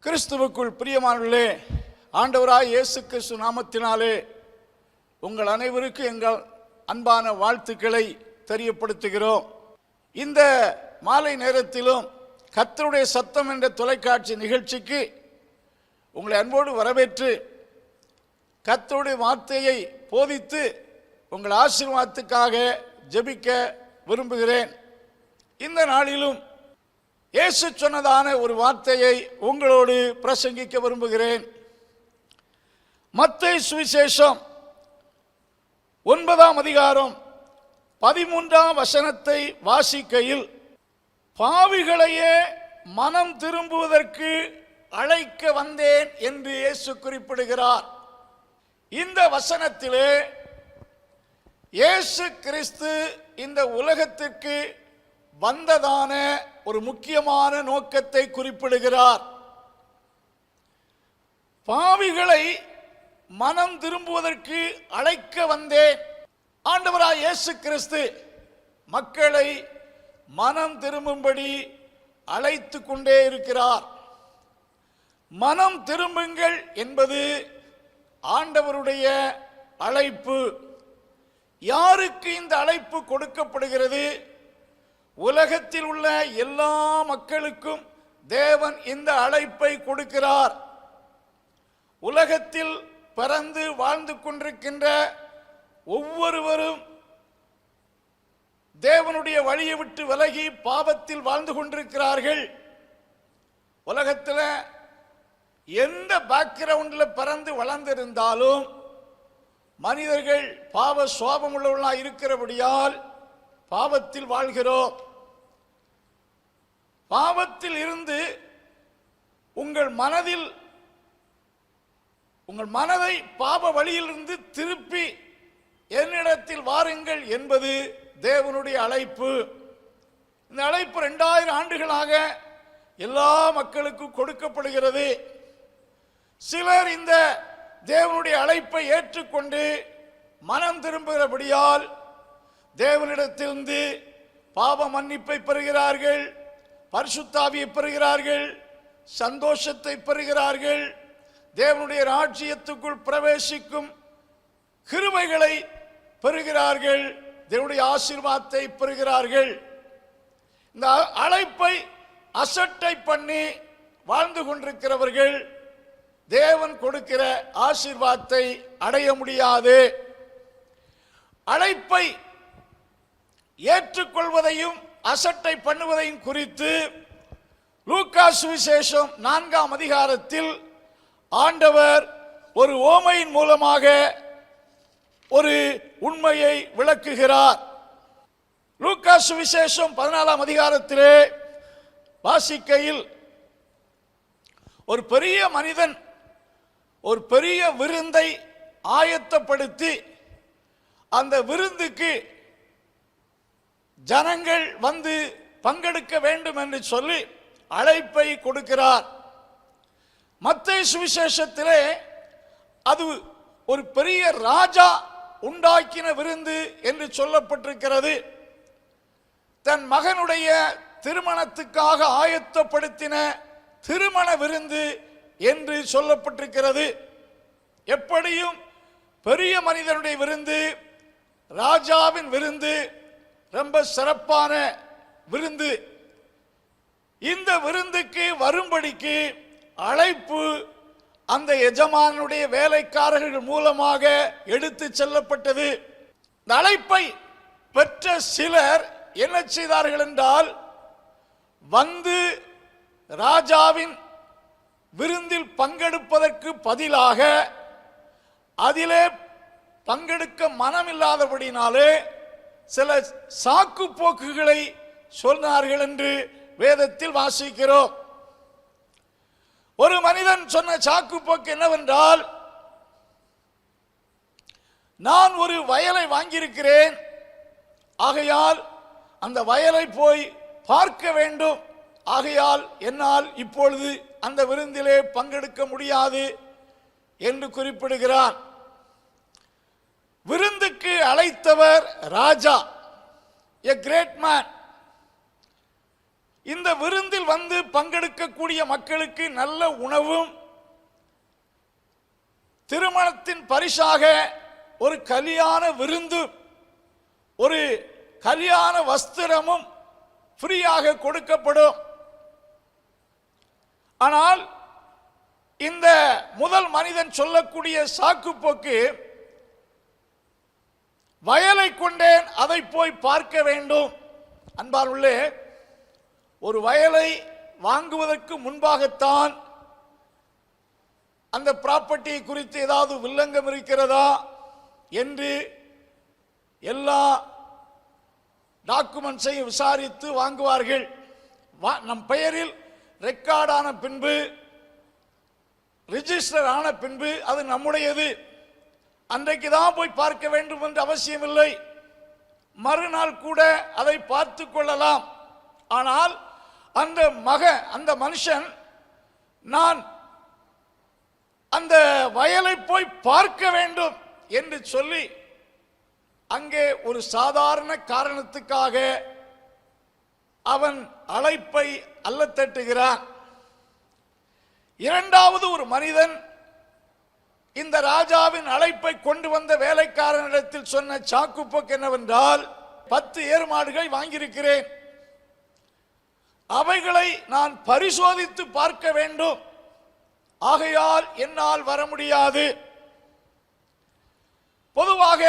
கிறிஸ்துவுக்குள் பிரியமானவர்களே, ஆண்டவராய் இயேசு கிறிஸ்து நாமத்தினாலே உங்கள் அனைவருக்கும் எங்கள் அன்பான வாழ்த்துக்களை தெரியப்படுத்துகிறோம். இந்த மாலை நேரத்திலும் கர்த்தருடைய சத்தம் என்ற தொலைக்காட்சி நிகழ்ச்சிக்கு உங்களை அன்போடு வரவேற்று கர்த்தருடைய வார்த்தையை போதித்து உங்கள் ஆசீர்வாதத்துக்காக ஜெபிக்க விரும்புகிறேன். இந்த நாளிலும் இயேசு சொன்னதான ஒரு வார்த்தையை உங்களோடு பிரசங்கிக்க விரும்புகிறேன். மத்தேயு சுவிசேஷம் 9ஆம் அதிகாரம் 13ஆம் வசனத்தை வாசிக்கையில், பாவிகளையே மனம் திரும்புவதற்கு அழைக்க வந்தேன் என்று இயேசு குறிப்பிடுகிறார். இந்த வசனத்திலே இயேசு கிறிஸ்து இந்த உலகத்திற்கு வந்ததான ஒரு முக்கியமான நோக்கத்தை குறிப்பிடுகிறார். பாவிகளை மனம் திரும்புவதற்கு அழைக்க வந்தேன். ஆண்டவராய் இயேசு கிறிஸ்து மக்களை மனம் திரும்பும்படி அழைத்து கொண்டே இருக்கிறார். மனம் திரும்புங்கள் என்பது ஆண்டவருடைய அழைப்பு. யாருக்கு இந்த அழைப்பு கொடுக்கப்படுகிறது? உலகத்தில் உள்ள எல்லா மக்களுக்கும் தேவன் இந்த அழைப்பை கொடுக்கிறார். உலகத்தில் பிறந்து வாழ்ந்து கொண்டிருக்கின்ற ஒவ்வொருவரும் தேவனுடைய வழியை விட்டு விலகி பாவத்தில் வாழ்ந்து கொண்டிருக்கிறார்கள். உலகத்தில் எந்த பேக்ரவுண்டில் பிறந்து வளர்ந்திருந்தாலும் மனிதர்கள் பாவ சுவாபம் உள்ளவர்களாக இருக்கிறபடியால் பாவத்தில் வாழ்கிறோம். பாவத்தில் இருந்து உங்கள் மனதை பாவ வழியிலிருந்து திருப்பி என்னிடத்தில் வாருங்கள் என்பது தேவனுடைய அழைப்பு. இந்த அழைப்பு 2000 ஆண்டுகளாக எல்லா மக்களுக்கும் கொடுக்கப்படுகிறது. சிலர் இந்த தேவனுடைய அழைப்பை ஏற்றுக்கொண்டு மனம் திரும்புகிறபடியால் தேவனிடத்திலிருந்து பாவ மன்னிப்பை பெறுகிறார்கள், பரிசுத்த ஆவியை பெறுகிறார்கள், சந்தோஷத்தை பெறுகிறார்கள், தேவனுடைய ராஜ்யத்துக்குள் பிரவேசிக்கும் கிருபைகளை பெறுகிறார்கள், தேவனுடைய ஆசீர்வாதத்தை பெறுகிறார்கள். இந்த அழைப்பை அசட்டை பண்ணி வாழ்ந்து கொண்டிருக்கிறவர்கள் தேவன் கொடுக்கிற ஆசீர்வாதத்தை அடைய முடியாது. அழைப்பை ஏற்றுக்கொள்வதையும் அசட்டை பண்ணுவதையும் குறித்து லூக்கா சுவிசேஷம் 4ஆம் அதிகாரத்தில் ஆண்டவர் ஒரு ஓமையின் மூலமாக ஒரு உண்மையை விளக்குகிறார். லூக்கா சுவிசேஷம் 14ஆம் அதிகாரத்திலே வாசிக்கையில், ஒரு பெரிய மனிதன் ஒரு பெரிய விருந்தை ஆயத்தப்படுத்தி அந்த விருந்துக்கு ஜனங்கள் வந்து பங்கெடுக்க வேண்டும் என்று சொல்லி அழைப்பை கொடுக்கிறார். மத்தேயு சுவிசேஷத்திலே அது ஒரு பெரிய ராஜா உண்டாக்கின விருந்து என்று சொல்லப்பட்டிருக்கிறது. தன் மகனுடைய திருமணத்துக்காக ஆயத்தப்படுத்தின திருமண விருந்து என்று சொல்லப்பட்டிருக்கிறது. எப்படியும் பெரிய மனிதனுடைய விருந்து, ராஜாவின் விருந்து ரொம்ப சிறப்பான விருந்து. இந்த விருந்துக்கு வரும்படிக்கு அழைப்பு அந்த எஜமானுடைய வேலைக்காரர்கள் மூலமாக எடுத்து செல்லப்பட்டது. இந்த அழைப்பை பெற்ற சிலர் என்ன செய்தார்கள் என்றால், வந்து ராஜாவின் விருந்தில் பங்கெடுப்பதற்கு பதிலாக அதிலே பங்கெடுக்க மனமில்லாதபடினாலே சில சாக்கு போக்குகளை சொன்னார்கள் என்று வேதத்தில் வாசிக்கிறோம். ஒரு மனிதன் சொன்ன சாக்கு போக்கு என்னவென்றால், நான் ஒரு வயலை வாங்கியிருக்கிறேன், ஆகையால் அந்த வயலை போய் பார்க்க வேண்டும், ஆகையால் என்னால் இப்பொழுது அந்த விருந்திலே பங்கெடுக்க முடியாது என்று குறிப்பிடுகிறான். விருந்துக்கு அழைத்தவர் ராஜா, a great man. இந்த இந்த விருந்தில் வந்து பங்கெடுக்கக்கூடிய மக்களுக்கு நல்ல உணவும், திருமணத்தின் பரிசாக ஒரு கல்யாண விருந்து, ஒரு கல்யாண வஸ்திரமும் ஃப்ரீயாக கொடுக்கப்படும். ஆனால் இந்த முதல் மனிதன் சொல்லக்கூடிய சாக்கு போக்கு, வயலை கொண்டேன், அதை போய் பார்க்க வேண்டும். அன்பார்ந்தவர்களே, ஒரு வயலை வாங்குவதற்கு முன்பாகத்தான் அந்த ப்ராப்பர்ட்டி குறித்து ஏதாவது வில்லங்கம் இருக்கிறதா என்று எல்லா டாக்குமெண்ட்ஸையும் விசாரித்து வாங்குவார்கள். நம் பெயரில் ரெக்கார்டான பின்பு, ரிஜிஸ்டர் ஆன பின்பு அது நம்முடையது. அன்றைக்கு தான் போய் பார்க்க வேண்டும் என்று அவசியமில்லை. மறுநாள் கூட அதை பார்த்து கொள்ளலாம். ஆனால் அந்த மனுஷன், நான் அந்த வயலை போய் பார்க்க வேண்டும் என்று சொல்லி அங்கே ஒரு சாதாரண காரணத்துக்காக அவன் அழைப்பை அல்லத்தட்டுகிறான். இரண்டாவது ஒரு மனிதன் இந்த ராஜாவின் அழைப்பை கொண்டு வந்த வேலைக்காரனிடத்தில் சொன்ன சாக்குப்போக்கு என்னவென்றால், 10 ஏர்மாடுகள் வாங்கியிருக்கிறேன், அவைகளை நான் பரிசோதித்து பார்க்க வேண்டும், ஆகையால் என்னால் வர முடியாது. பொதுவாக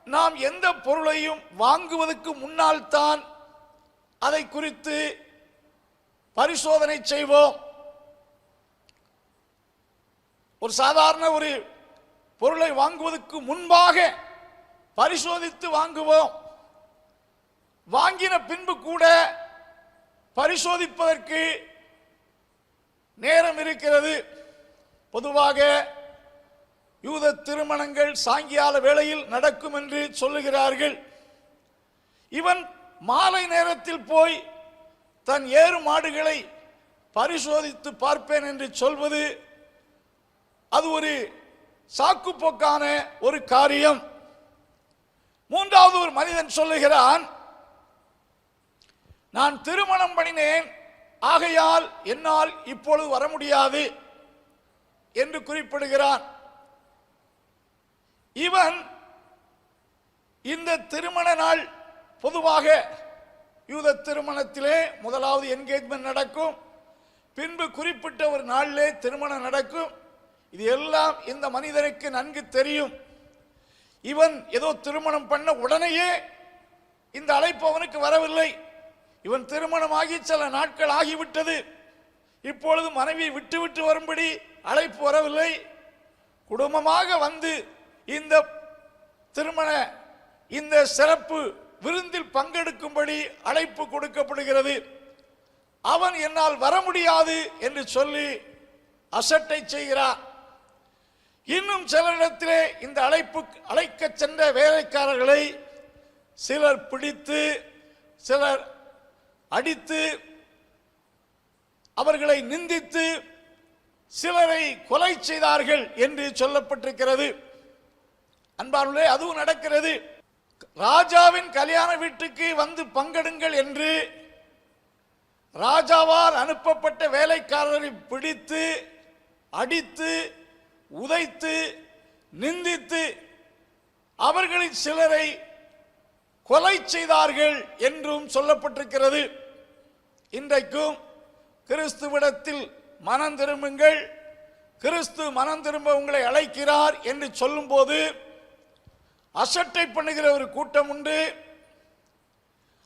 நாம் எந்த பொருளையும் வாங்குவதற்கு முன்னால் தான் அதை குறித்து பரிசோதனை செய்வோம். ஒரு சாதாரண ஒரு பொருளை வாங்குவதற்கு முன்பாக பரிசோதித்து வாங்குவோம். வாங்கின பின்பு கூட பரிசோதிப்பதற்கு நேரம் இருக்கிறது. பொதுவாக யூத திருமணங்கள் சாயங்கால வேளையில் நடக்கும் என்று சொல்லுகிறார்கள். இவன் மாலை நேரத்தில் போய் தன் ஏறு மாடுகளை பரிசோதித்து பார்ப்பேன் என்று சொல்வது அது ஒரு சாக்குப்போக்கான ஒரு காரியம். மூன்றாவது ஒரு மனிதன் சொல்லுகிறான், நான் திருமணம் பண்ணினேன், ஆகையால் என்னால் இப்பொழுது வர முடியாது என்று குறிப்பிடுகிறான். இவன் இந்த திருமண நாள், பொதுவாக யூத திருமணத்திலே முதலாவது என்கேஜ்மெண்ட் நடக்கும், பின்பு குறிப்பிட்ட ஒரு நாளிலே திருமணம் நடக்கும். இது எல்லாம் இந்த மனிதனுக்கு நன்கு தெரியும். இவன் ஏதோ திருமணம் பண்ண உடனேயே இந்த அழைப்பு அவனுக்கு வரவில்லை. இவன் திருமணமாகி சில நாட்கள் ஆகிவிட்டது. இப்பொழுது மனைவி விட்டு விட்டு வரும்படி அழைப்பு வரவில்லை. குடும்பமாக வந்து இந்த திருமண இந்த சிறப்பு விருந்தில் பங்கெடுக்கும்படி அழைப்பு கொடுக்கப்படுகிறது. அவன் என்னால் வர முடியாது என்று சொல்லி அசட்டை செய்கிறான். இன்னும் சிலரிடத்திலே இந்த அழைக்க சென்ற வேலைக்காரர்களை சிலர் பிடித்து, சிலர் அடித்து, அவர்களை நிந்தித்து, சிலரை கொலை செய்தார்கள் என்று சொல்லப்பட்டிருக்கிறது. அன்பார்களே, அதுவும் நடக்கிறது. ராஜாவின் கல்யாண வீட்டுக்கு வந்து பங்கெடுங்கள் என்று ராஜாவால் அனுப்பப்பட்ட வேலைக்காரரை பிடித்து, அடித்து, உதைத்து, நிந்தித்து, அவர்களில் சிலரை கொலை செய்தார்கள் என்றும் சொல்லப்பட்டிருக்கிறது. இன்றைக்கும் கிறிஸ்துவிடத்தில் மனம் திரும்புங்கள், கிறிஸ்து மனம் திரும்ப உங்களை அழைக்கிறார் என்று சொல்லும் போது அசட்டை பண்ணுகிற ஒரு கூட்டம் உண்டு.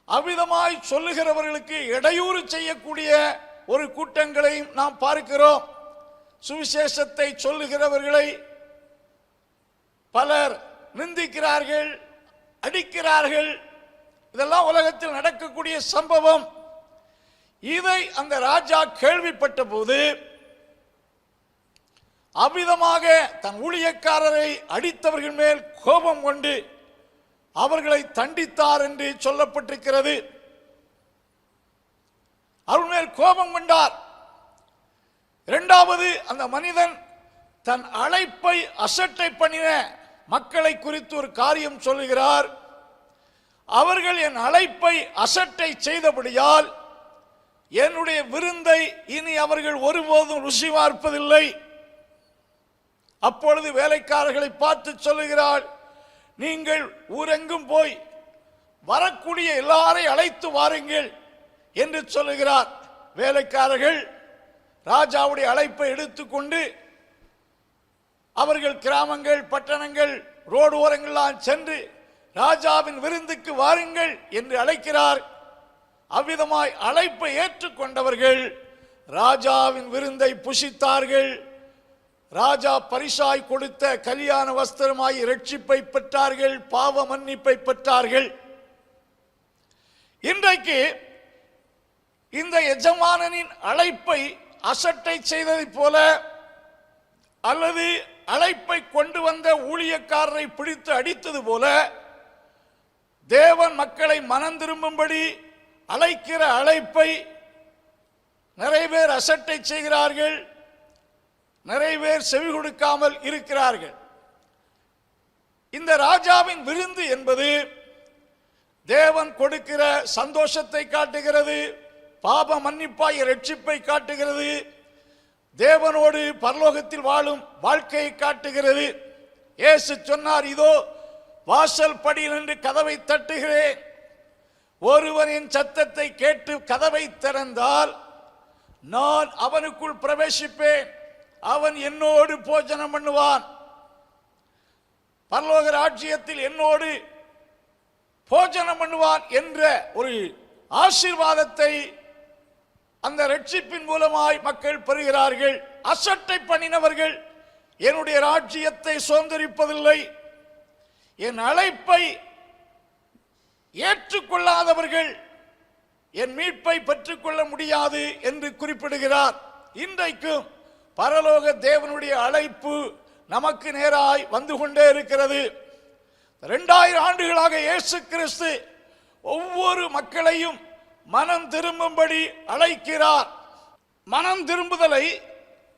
அவ்விதமாய் சொல்லுகிறவர்களுக்கு இடையூறு செய்யக்கூடிய ஒரு கூட்டங்களையும் நாம் பார்க்கிறோம். சுவிசேஷத்தை சொல்லுகிறவர்களை பலர் நிந்திக்கிறார்கள், அடிக்கிறார்கள். இதெல்லாம் உலகத்தில் நடக்கக்கூடிய சம்பவம். இதை அந்த ராஜா கேள்விப்பட்ட போது அவ்விதமாக தன் ஊழியக்காரரை அடித்தவர்கள் மேல் கோபம் கொண்டு அவர்களை தண்டித்தார் என்று சொல்லப்பட்டிருக்கிறது. அவர்கள் மேல் கோபம் கொண்டார். இரண்டாவது, அந்த மனிதன் தன் அழைப்பை அசட்டை பண்ணின மக்களை குறித்து ஒரு காரியம் சொல்லுகிறார். அவர்கள் என் அழைப்பை அசட்டை செய்தபடியால் என்னுடைய விருந்தை இனி அவர்கள் ஒருபோதும் ருசி பார்ப்பதில்லை. அப்பொழுது வேலைக்காரர்களை பார்த்து சொல்லுகிறாள், நீங்கள் ஊரெங்கும் போய் வரக்கூடிய எல்லாரையும் அழைத்து வாருங்கள் என்று சொல்லுகிறார். வேலைக்காரர்கள் ராஜாவுடைய அழைப்பை எடுத்துக்கொண்டு அவர்கள் கிராமங்கள், பட்டணங்கள், ரோடு ஓரங்கள்லாம் சென்று ராஜாவின் விருந்துக்கு வாருங்கள் என்று அழைக்கிறார். அவ்விதமாய் அழைப்பை ஏற்றுக்கொண்டவர்கள் ராஜாவின் விருந்தை புசித்தார்கள். ராஜா பரிசாய் கொடுத்த கல்யாண வஸ்திரமாய் இரட்சிப்பை பெற்றார்கள், பாவ மன்னிப்பை பெற்றார்கள். இன்றைக்கு இந்த எஜமானனின் அழைப்பை அசட்டை செய்ததை போல அல்லது அழைப்பை கொண்டு வந்த ஊழியக்காரரை பிடித்து அடித்தது போல தேவன் மக்களை மனம் திரும்பும்படி அழைக்கிற அழைப்பை நிறைய பேர் அசட்டை செய்கிறார்கள், நிறைய பேர் செவி கொடுக்காமல் இருக்கிறார்கள். இந்த ராஜாவின் விருந்து என்பது தேவன் கொடுக்கிற சந்தோஷத்தை காட்டுகிறது, பாப மன்னிப்பாய் இரட்சிப்பை காட்டுகிறது, தேவனோடு பரலோகத்தில் வாழும் வாழ்க்கையை காட்டுகிறது. இயேசு சொன்னார், இதோ வாசல் படியில் நின்று கதவை தட்டுகிறேன், ஒருவனின் சத்தத்தை கேட்டு கதவை திறந்தால் நான் அவனுக்குள் பிரவேசிப்பேன், அவன் என்னோடு போஜனம் பண்ணுவான், பரலோக ராஜ்யத்தில் என்னோடு போஜனம் பண்ணுவான் என்ற ஒரு ஆசீர்வாதத்தை அந்த ரட்சிப்பின் மூலமாய் மக்கள் பெறுகிறார்கள். அசட்டை பண்ணினவர்கள் என்னுடைய ராஜ்யத்தை சுதந்திரிப்பதில்லை, என் அழைப்பை ஏற்றுக்கொள்ளாதவர்கள் என் மீட்பை பெற்றுக்கொள்ள முடியாது என்று குறிப்பிடுகிறார். இன்றைக்கும் பரலோக தேவனுடைய அழைப்பு நமக்கு நேராய் வந்து கொண்டே இருக்கிறது. 2000 ஆண்டுகளாக இயேசு கிறிஸ்து ஒவ்வொரு மக்களையும் மனம் திரும்பும்படி அழைக்கிறார். மனம் திரும்புதலை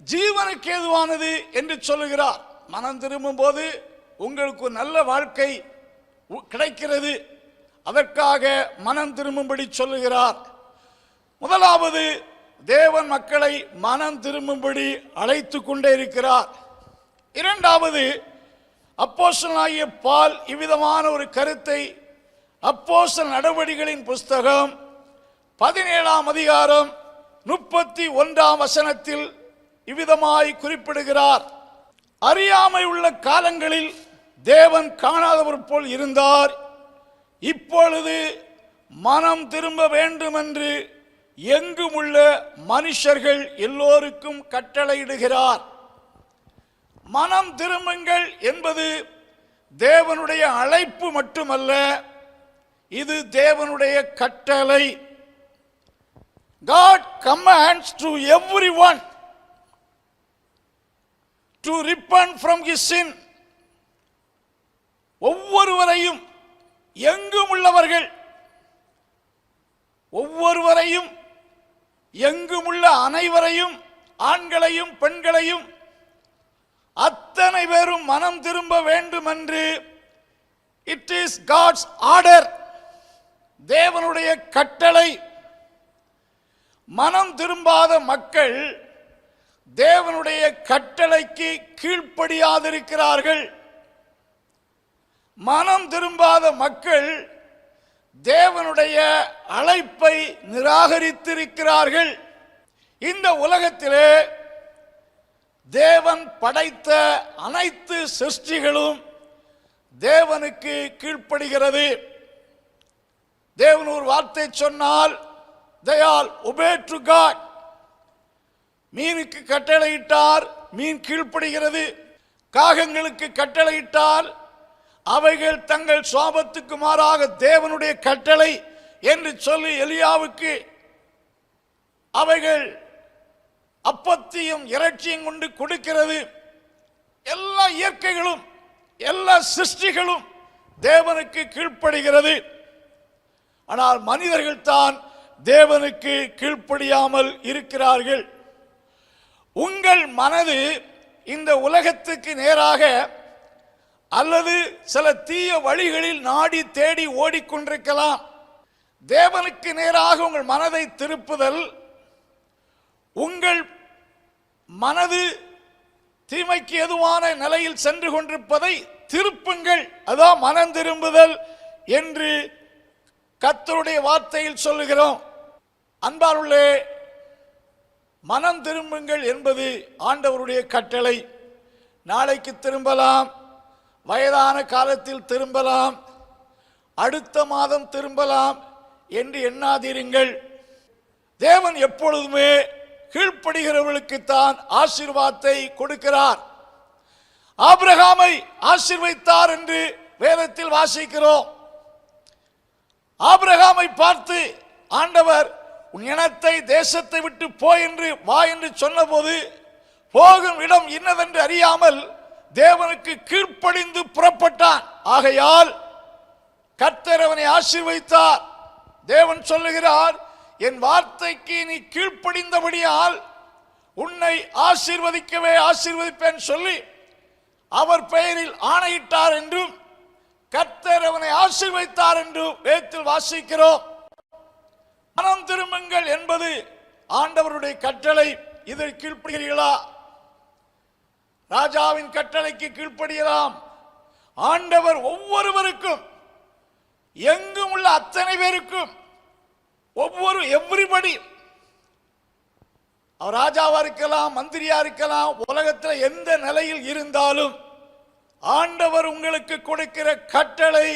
ஜீவனுக்கு ஏதுவானது என்று சொல்லுகிறார். மனம் திரும்பும் போது உங்களுக்கு நல்ல வாழ்க்கை கிடைக்கிறது, அதற்காக மனம் திரும்பும்படி சொல்லுகிறார். முதலாவது, தேவன் மக்களை மனம் திரும்பும்படி அழைத்து கொண்டே இருக்கிறார். இரண்டாவது, அப்போஸ்தலனாகிய பவுல் இவ்விதமான ஒரு கருத்தை அப்போஸ்தலர் நடவடிக்கைகளின் புஸ்தகம் 17ஆம் அதிகாரம் 31ஆம் வசனத்தில் இவ்விதமாய் குறிப்பிடுகிறார். அறியாமை உள்ள காலங்களில் தேவன் காணாதவர் போல் இருந்தார், இப்பொழுது மனம் திரும்ப வேண்டும் என்று எங்கும் உள்ள மனுஷர்கள் எல்லோருக்கும் கட்டளையிடுகிறார். மனம் திரும்புங்கள் என்பது தேவனுடைய அழைப்பு மட்டுமல்ல, இது தேவனுடைய கட்டளை. God commands to everyone to repent from his sin. ஒவ்வொருவரையும், எங்கும் உள்ளவர்கள் ஒவ்வொருவரையும், எங்கும் உள்ள அனைவரையும், ஆண்களையும் பெண்களையும் அத்தனை பேரும் மனம் திரும்ப வேண்டும் என்று இட் இஸ் காட்ஸ் ஆர்டர், தேவனுடைய கட்டளை. மனம் திரும்பாத மக்கள் தேவனுடைய கட்டளைக்கு கீழ்ப்படியாதிருக்கிறார்கள். மனம் திரும்பாத மக்கள் தேவனுடைய அழைப்பை நிராகரித்திருக்கிறார்கள். இந்த உலகத்திலே தேவன் படைத்த அனைத்து சிருஷ்டிகளும் தேவனுக்கு கீழ்ப்படுகிறது. தேவன் ஒரு வார்த்தை சொன்னால் they all obey to God. மீனுக்கு கட்டளையிட்டார், மீன் கீழ்ப்படுகிறது. காகங்களுக்கு கட்டளையிட்டால் அவைகள் தங்கள் சுபாவத்துக்கு மாறாக தேவனுடைய கட்டளை என்று சொல்லி எலியாவுக்கு அவைகள் அப்பத்தையும் இறைச்சியும் கொண்டு கொடுக்கிறது. எல்லா இயற்கைகளும், எல்லா சிருஷ்டிகளும் தேவனுக்கு கீழ்ப்படுகிறது. ஆனால் மனிதர்கள் தான் தேவனுக்கு கீழ்ப்படியாமல் இருக்கிறார்கள். உங்கள் மனது இந்த உலகத்துக்கு நேராக அல்லது சில தீய வழிகளில் நாடி தேடி ஓடிக்கொண்டிருக்கலாம். தேவனுக்கு நேராக உங்கள் மனதை திருப்புதல் உங்கள் மனது தீமைக்கு எதுவான நிலையில் சென்று கொண்டிருப்பதை திருப்புங்கள், அதான் மனம் திரும்புதல் என்று கர்த்தருடைய வார்த்தையில் சொல்லுகிறோம். அன்பாருள்ளே, மனம் திரும்புங்கள் என்பது ஆண்டவருடைய கட்டளை. நாளைக்கு திரும்பலாம், வயதான காலத்தில் திரும்பலாம், அடுத்த மாதம் திரும்பலாம் என்று எண்ணாதீருங்கள். தேவன் எப்பொழுதுமே கீழ்ப்படுகிறவர்களுக்குத்தான் ஆசீர்வாதத்தை கொடுக்கிறார். ஆபிரகாமை ஆசீர்வதித்தார் என்று வேதத்தில் வாசிக்கிறோம். ஆபிரகாமை பார்த்து ஆண்டவர் உன் இனத்தை தேசத்தை விட்டு போ என்று வா என்று சொன்னபோது போகும் இடம் இன்னதென்று அறியாமல் தேவனுக்கு கீழ்ப்படிந்து புறப்பட்டான். ஆகையால் கர்த்தர் அவனை ஆசீர்வதித்தார். தேவன் சொல்லுகிறார், என் வார்த்தைக்கு நீ கீழ்ப்படிந்தபடியால் உன்னை ஆசீர்வதிக்கவே ஆசீர்வதிப்பேன் சொல்லி அவர் பெயரில் ஆணையிட்டார் என்றும் கர்த்தர் அவனை ஆசீர்வதித்தார் என்றும் வேதத்தில் வாசிக்கிறோம். மனம் திரும்புங்கள் என்பது ஆண்டவருடைய கட்டளை. இதை கீழ்ப்படுகிறீர்களா? ராஜாவின் கட்டளைக்கு கீழ்ப்படுகிறோம். ஆண்டவர் ஒவ்வொருவருக்கும், எங்கும் உள்ள அத்தனை பேருக்கும், எவ்ரிபடி, அவர் ராஜாவா இருக்கலாம், மந்திரியா இருக்கலாம், உலகத்தில் எந்த நிலையில் இருந்தாலும் ஆண்டவர் உங்களுக்கு கொடுக்கிற கட்டளை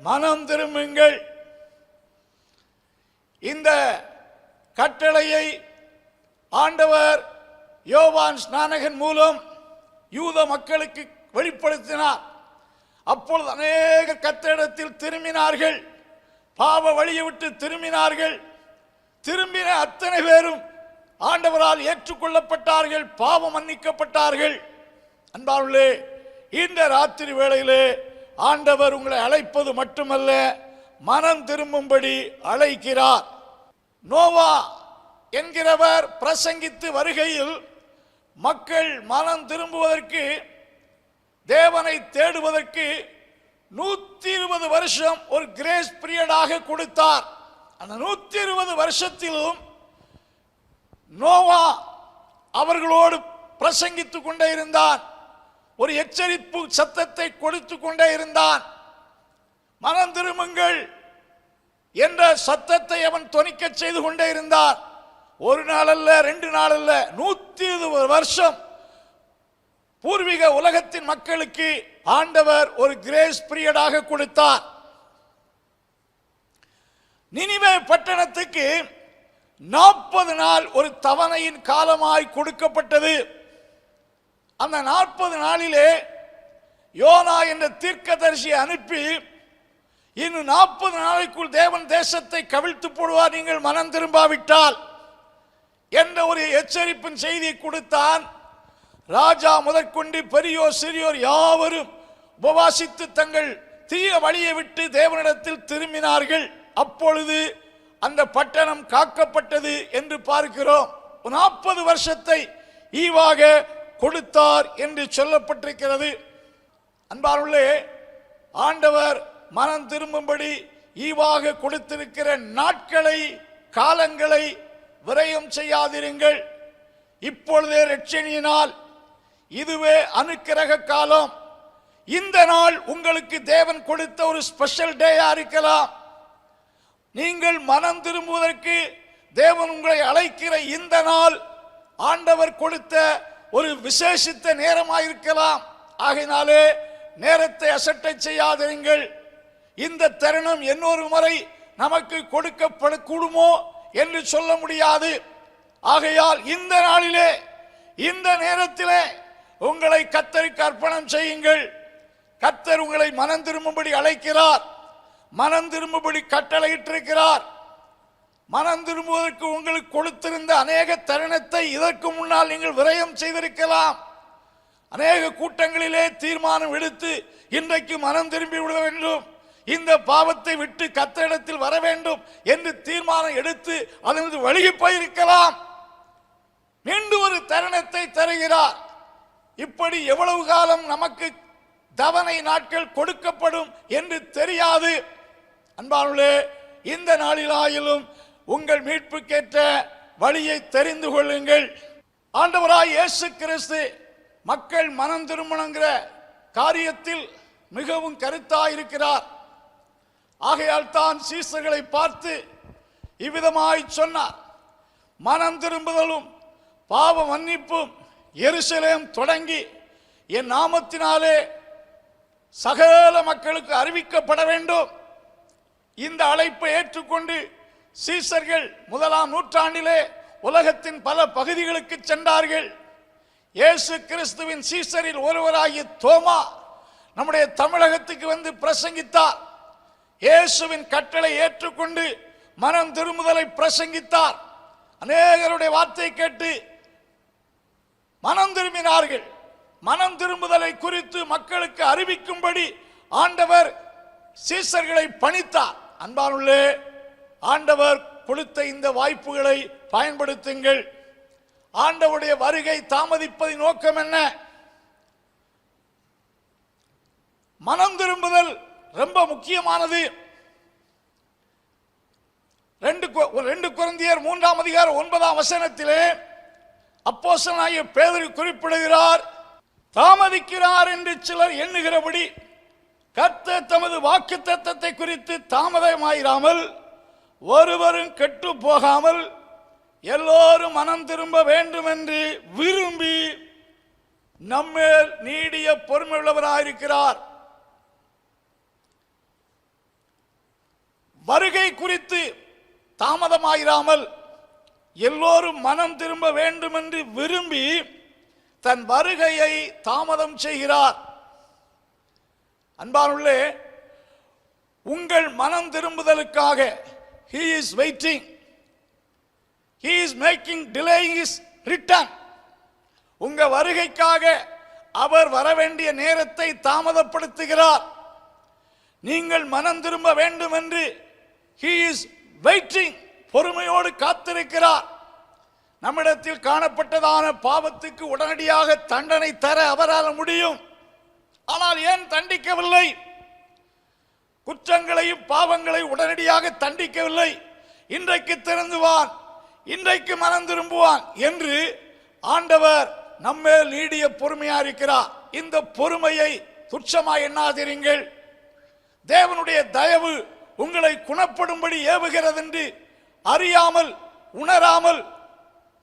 மனம் திரும்புங்கள். இந்த கட்டளையை ஆண்டவர் யோவான் ஸ்நானகன் மூலம் யூத மக்களுக்கு வெளிப்படுத்தினார். அப்பொழுது அநேக கர்த்தரிடத்தில் திரும்பினார்கள், பாவ வழியை விட்டு திரும்பினார்கள். திரும்பின அத்தனை பேரும் ஆண்டவரால் ஏற்றுக்கொள்ளப்பட்டார்கள், பாவம் மன்னிக்கப்பட்டார்கள். அன்பார்களே, இந்த ராத்திரி வேளையிலே ஆண்டவர் உங்களை அழைப்பது மட்டுமல்ல, மனம் திரும்பும்படி அழைக்கிறார். நோவா என்கிறவர் பிரசங்கித்து வருகையில் மக்கள் மனம் திரும்புவதற்கு, தேவனை தேடுவதற்கு 120 வருஷம் ஒரு கிரேஸ் பீரியடாக கொடுத்தார். அந்த 120 வருஷத்திலும் நோவா அவர்களோடு பிரசங்கித்துக் கொண்டே இருந்தான். ஒரு எச்சரிப்பு சத்தத்தை கொடுத்து கொண்டே இருந்தான். மனம் திரும்புங்கள் என்ற சத்தத்தை அவன் தொனிக்க செய்து கொண்டே இருந்தான். ஒரு நாள் அல்ல, 2 நாள் அல்ல, 120 வருஷம் பூர்வீக உலகத்தின் மக்களுக்கு ஆண்டவர் ஒரு கிரேஸ் பீரியடாக கொடுத்தார். நினிவே பட்டணத்துக்கு 40 நாள் ஒரு தவணையின் காலமாய் கொடுக்கப்பட்டது. அந்த 40 நாளிலே யோனா என்ற தீர்க்கதரிசியை அனுப்பி, இன்னும் 40 நாளைக்குள் தேவன் தேசத்தை கவிழ்த்து போடுவார் நீங்கள் மனம் திரும்பாவிட்டால் என்ற ஒரு எச்சரிப்பின் செய்தியை கொடுத்தான். ராஜா முதற்கொண்டு பெரியோர் சிறியோர் யாவரும் உபவாசித்து தங்கள் தீய வழியை விட்டு தேவனிடத்தில் திரும்பினார்கள். அப்பொழுது அந்த பட்டணம் காக்கப்பட்டது என்று பார்க்கிறோம். 40 வருஷத்தை ஈவாக கொடுத்தார் என்று சொல்லப்பட்டிருக்கிறது. அன்பார்களே, ஆண்டவர் மனம் திரும்பும்படி ஈவாக கொடுத்திருக்கிற நாட்களை, காலங்களை விரயம் செய்யாதிருங்கள். இப்பொழுதே இரட்சணியினால் இதுவே அனுக்கிரக காலம். இந்த நாள் உங்களுக்கு தேவன் கொடுத்த ஒரு ஸ்பெஷல் டேயா இருக்கலாம். நீங்கள் மனம் திரும்புவதற்கு தேவன் உங்களை அழைக்கிற இந்த நாள் ஆண்டவர் கொடுத்த ஒரு விசேஷித்த நேரமாயிருக்கலாம். ஆகையினாலே நேரத்தை அசட்டை செய்யாதிருங்கள். இந்த தருணம் இன்னொரு முறை நமக்கு கொடுக்கப்படக்கூடுமோ என்று சொல்ல முடியாது. ஆகையால் இந்த நாளிலே, இந்த நேரத்திலே உங்களை கர்த்தருக்கு அர்ப்பணம் செய்யுங்கள். கர்த்தர் உங்களை மனம் திரும்பும்படி அழைக்கிறார், மனம் திரும்பும்படி கட்டளையிட்டிருக்கிறார். மனம் திரும்புவதற்கு உங்களுக்கு கொடுத்திருந்த அநேக தருணத்தை இதற்கு முன்னால் நீங்கள் விரயம் செய்திருக்கலாம். அநேக கூட்டங்களிலே தீர்மானம் எடுத்து இன்றைக்கு மனம் திரும்பி விட வேண்டும், இந்த பாவத்தை விட்டு கர்த்தரிடத்தில் வர வேண்டும் என்று தீர்மானம் எடுத்து அதனது வழிகி போயிருக்கலாம். மீண்டும் ஒரு தருணத்தை தருகிறார். இப்படி எவ்வளவு காலம் நமக்கு தவணை நாட்கள் கொடுக்கப்படும் என்று தெரியாது. அன்பானவர்களே, இந்த நாளிலாயிலும் உங்கள் மீட்புக்கேற்ற வழியை தெரிந்து கொள்ளுங்கள். ஆண்டவராய் இயேசு கிறிஸ்து மக்கள் மனம் திரும்பணுங்கிற காரியத்தில் மிகவும் கருத்தாயிருக்கிறார். ஆகையால் தான் சீசர்களை பார்த்து இவ்விதமாய் சொன்னார், மனம் திரும்புதலும் பாவ மன்னிப்பும் எருசலேம் தொடங்கி என் நாமத்தினாலே சகல மக்களுக்கு அறிவிக்கப்பட வேண்டும். இந்த அழைப்பை ஏற்றுக்கொண்டு சீசர்கள் 1ஆம் நூற்றாண்டிலே உலகத்தின் பல பகுதிகளுக்கு சென்றார்கள். இயேசு கிறிஸ்துவின் சீசரில் ஒருவராகிய தோமா நம்முடைய தமிழகத்துக்கு வந்து பிரசங்கித்தார். இயேசுவின் கட்டளை ஏற்றுக்கொண்டு மனம் திரும்புதலை பிரசங்கித்தார். அநேகருடைய வார்த்தை கேட்டு மனம் திரும்பினார்கள். மனம் திரும்புதலை குறித்து மக்களுக்கு அறிவிக்கும்படி ஆண்டவர் சீசர்களை பணித்தார். அன்பானுள்ளே, ஆண்டவர் கொடுத்த இந்த வாய்ப்புகளை பயன்படுத்துங்கள். ஆண்டவருடைய வருகை தாமதிப்பதின் நோக்கம் என்ன? மனம் திரும்புதல் ரொம்ப முக்கியமானது. 2 கொரிந்தியர் 3ஆம் அதிகாரம் 9ஆம் வசனத்திலே அப்போஸ்தலனாகிய பேதுரு குறிப்பிடுகிறார், தாமதிக்கிறார் என்று சிலர் எண்ணுகிறபடி கர்த்தர் தமது வாக்குத்தத்தத்தை குறித்து தாமதமாயிராமல் ஒருவரும் கெட்டு போகாமல் எல்லோரும் மனம் திரும்ப வேண்டும் என்று விரும்பி நம்மேல் நீடிய பொறுமையுள்ளவராயிருக்கிறார். வருகை குறித்து தாமதமாயிராமல் எல்லோரும் மனம் திரும்ப வேண்டும் என்று விரும்பி தன் வருகையை தாமதம் செய்கிறார். அன்பானுள்ளே, உங்கள் மனம் திரும்புதலுக்காக he is waiting, he is making delaying his return. உங்க வருகைக்காக அவர் வரவேண்டிய நேரத்தை தாமதப்படுத்துகிறார். நீங்கள் மனம் திரும்ப வேண்டும் என்று he is waiting, பொறுமையோடு காத்திருக்கிறார். நம்மிடத்தில் காணப்பட்டதான பாவத்துக்கு உடனடியாக தண்டனை தர அவரால் முடியும். ஆனால் ஏன் தண்டிக்கவில்லை? குற்றங்களையும் பாவங்களையும் உடனடியாக தண்டிக்கவில்லை. இன்றைக்கு திருந்துவான், இன்றைக்கு மனம் திரும்புவான் என்று ஆண்டவர் நம்மேல் நீடிய பொறுமையா இருக்கிறார். இந்த பொறுமையை துச்சமாய் எண்ணாதிருங்கள். தேவனுடைய தயவு உங்களை குணப்படும்படி ஏவுகிறது என்று அறியாமல் உணராமல்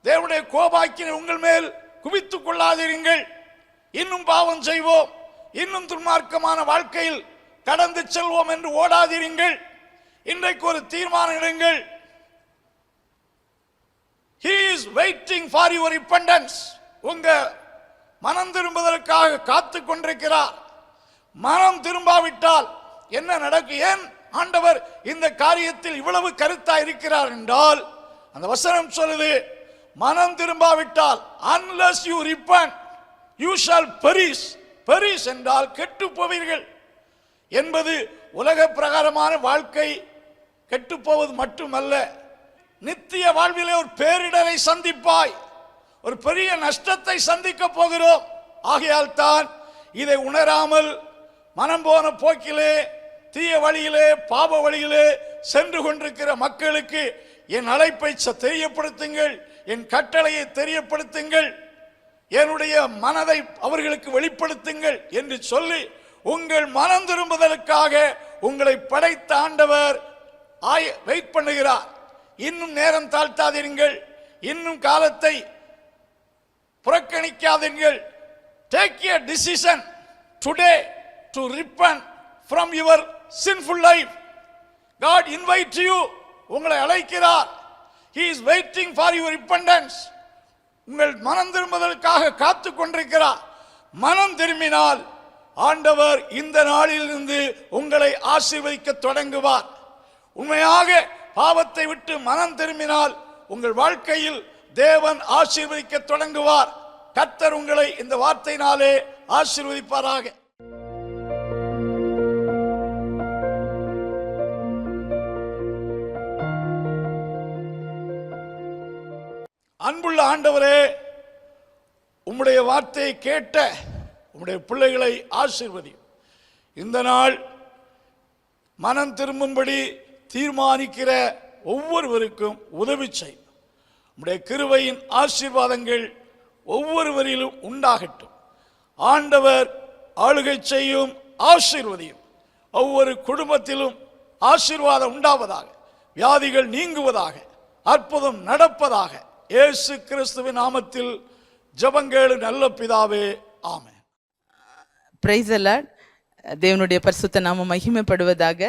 தேவனுடைய கோபாக்கினை உங்கள் மேல் குவித்துக் கொள்ளாதிருங்கள். இன்னும் பாவம் செய்வோம், இன்னும் துன்மார்க்கமான வாழ்க்கையில் கடந்து செல்வோம் என்று ஓடாதிருங்கள். இன்றைக்கு ஒரு தீர்மானம் எடுங்கள். He is waiting for your repentance. உங்க மனம் திரும்புவதற்காக காத்துக் கொண்டிருக்கிறார். மனம் திரும்பாவிட்டால் என்ன நடக்கும்? ஏன் ஆண்டவர் இந்த காரியத்தில் இவ்வளவு கருத்தா இருக்கிறார் என்றால், அந்த வசனம் சொல்லுது, மனம் திரும்பாவிட்டால் unless you repent you shall perish. perish என்றால் கெட்டு போவீர்கள் என்பது உலக பிரகாரமான வாழ்க்கை கெட்டு போவது மட்டுமல்ல, நித்திய வாழ்விலே ஒரு பேரிடரை சந்திப்பாய், ஒரு பெரிய நஷ்டத்தை சந்திக்க போகிறோம். ஆகையால் தான் இதை உணராமல் மனம் போன போக்கிலே தீய வழியிலே பாவ வழியிலே சென்று கொண்டிருக்கிற மக்களுக்கு என் அழைப்பை தெரியப்படுத்துங்கள், என் கட்டளையை தெரியப்படுத்துங்கள், என்னுடைய மனதை அவர்களுக்கு வெளிப்படுத்துங்கள் என்று சொல்லி உங்கள் மனம் திரும்புதலுக்காக உங்களை படைத்த ஆண்டவர் வெயிட் பண்ணுகிறார். இன்னும் நேரம் தாழ்த்தாதீர்கள், இன்னும் காலத்தை புறக்கணிக்காதீர்கள். Take a decision today to repent from your sinful life. God invite you, உங்களை அழைக்கிறார். He is waiting for your repentance. உங்கள் மனம் திரும்புதலுக்காக காத்துக் கொண்டிருக்கிறார். மனம் திரும்பினால் ஆண்டவர் இந்த நாளிலிருந்து உங்களை ஆசீர்வதிக்க தொடங்குவார். உண்மையாக பாவத்தை விட்டு மனம் திரும்பினால் உங்கள் வாழ்க்கையில் தேவன் ஆசீர்வதிக்க தொடங்குவார். கர்த்தர் உங்களை இந்த வார்த்தையினாலே ஆசீர்வதிப்பாராக. அன்புள்ள ஆண்டவரே, உம்முடைய வார்த்தையை கேட்ட உம்முடைய பிள்ளைகளை ஆசீர்வதியும். இந்த நாள் மனம் திரும்பும்படி தீர்மானிக்கிற ஒவ்வொருவருக்கும் உதவி செய்யும். உம்முடைய கிருபையின் ஆசீர்வாதங்கள் ஒவ்வொருவரிலும் உண்டாகட்டும். ஆண்டவர் ஆளுகை செய்யும், ஆசீர்வதியும். ஒவ்வொரு குடும்பத்திலும் ஆசீர்வாதம் உண்டாவதாக, வியாதிகள் நீங்குவதாக, அற்புதம் நடப்பதாக. இயேசு கிறிஸ்துவின் நாமத்தில் ஜெபங்கேளு நல்ல பிதாவே, ஆமென். Praise the Lord. தேவனுடைய பரிசுத்த நாமம் மகிமைப்படுவதாக.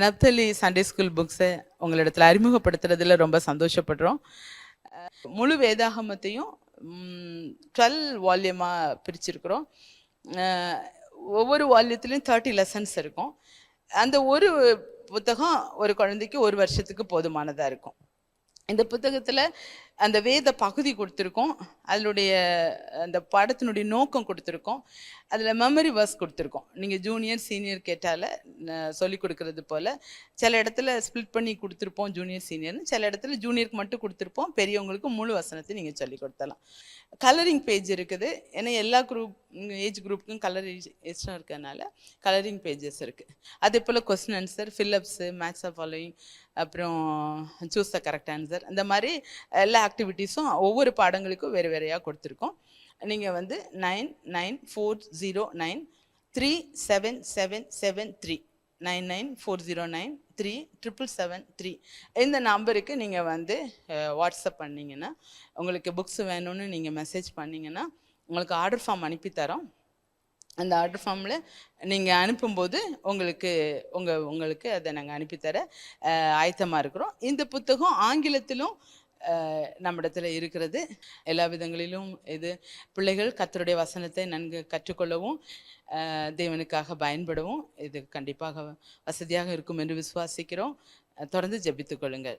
நப்தலி சண்டே ஸ்கூல் புக்ஸை உங்களிடத்தில் அறிமுகப்படுத்துறதுல ரொம்ப சந்தோஷப்படுறோம். முழு வேதாகமத்தையும் 12 வால்யூமாக பிரிச்சிருக்கிறோம். ஒவ்வொரு வால்யூத்துலேயும் 30 லெசன்ஸ் இருக்கும். அந்த ஒரு புத்தகம் ஒரு குழந்தைக்கு ஒரு வருஷத்துக்கு போதுமானதாக இருக்கும். இந்த புத்தகத்தில் அந்த வேத பகுதி கொடுத்துருக்கோம், அதனுடைய அந்த பாடத்தினுடைய நோக்கம் கொடுத்துருக்கோம், அதில் மெமரி வர்ஸ் கொடுத்துருக்கோம். நீங்கள் ஜூனியர் சீனியர் கேட்டால சொல்லி கொடுக்கறது போல் சில இடத்துல ஸ்ப்ளிட் பண்ணி கொடுத்துருப்போம் ஜூனியர் சீனியர்னு, சில இடத்துல ஜூனியருக்கு மட்டும் கொடுத்துருப்போம், பெரியவங்களுக்கு முழு வசனத்தை நீங்கள் சொல்லி கொடுத்தலாம். கலரிங் பேஜ் இருக்குது, ஏன்னா எல்லா ஏஜ் குரூப்புக்கும் கலர் இஷ்டம் இருக்கிறதுனால கலரிங் பேஜஸ் இருக்குது. அதே போல் question answer, fill ups, match of following, அப்புறம் சூஸ் த கரெக்ட் ஆன்சர், இந்த மாதிரி எல்லா ஆக்டிவிட்டீஸும் ஒவ்வொரு பாடங்களுக்கும் வேறு வேறையாக கொடுத்துருக்கோம். நீங்கள் 9940937773 9940937773 இந்த நம்பருக்கு நீங்கள் வாட்ஸ்அப் பண்ணிங்கன்னா, உங்களுக்கு புக்ஸ் வேணும்னு நீங்கள் மெசேஜ் பண்ணிங்கன்னா உங்களுக்கு ஆர்டர் ஃபார்ம் அனுப்பித்தரோம். அந்த ஆர்டர் ஃபார்மில் நீங்கள் அனுப்பும்போது உங்களுக்கு அதை நாங்கள் அனுப்பித்தர ஆயத்தமாக இருக்கிறோம். இந்த புத்தகம் ஆங்கிலத்திலும் நம்மிடத்தில் இருக்கிறது. எல்லா விதங்களிலும் இது பிள்ளைகள் கர்த்தருடைய வசனத்தை நன்கு கற்றுக்கொள்ளவும் தேவனுக்காக பயன்படவும் இது கண்டிப்பாக வசதியாக இருக்கும் என்று விசுவாசிக்கிறோம். தொடர்ந்து ஜெபித்துக் கொள்ளுங்கள்.